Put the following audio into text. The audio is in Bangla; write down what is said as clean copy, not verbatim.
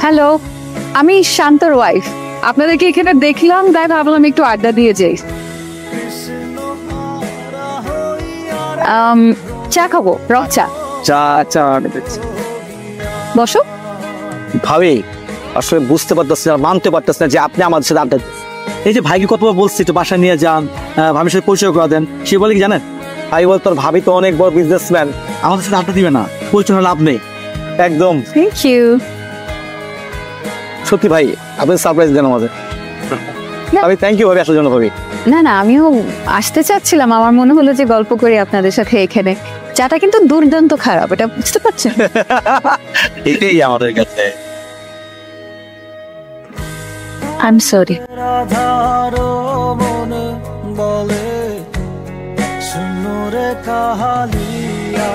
হ্যালো, আমি শান্তর ওয়াইফ। আপনাদেরকে এখানে দেখলাম, তাই ভাবলাম একটু আড্ডা দিয়ে যাই। চা খাবো, রক চা। চা চা বসো। ভাবি আসলে বুঝতে পারতেছি না, মানতে পারতেছি না যে আপনি আমাদের সাথে আড্ডা দিচ্ছেন। এই যে ভাইকে কতবার বলছি একটু বাসা নিয়ে যান, ভাবির সাথে পরিচয় করে দেন, সে বলে কি জানেন, ভাই বল তোর ভাবি তো অনেক বড় বিজনেসম্যান, আমাদের সাথে আড্ডা দিবে না, পরিচয় লাভ নেই। একদম থ্যাংক ইউ। সত্যি ভাই আপনি সারপ্রাইজ দেন আমাদের। ভাবি থ্যাংক ইউ ভাবি আসার জন্য। ভাবি না না, আমিও আসতে চাচ্ছিলাম, আমার মনে হলো যে গল্প করি আপনাদের সাথে এখানে। চাটা কিন্তু দুর্দান্ত খারাপ, এটা বুঝতে পারছেন? এটাই আমাদের কাছে। I am sorry. বলে শুনো রে কাহালিয়া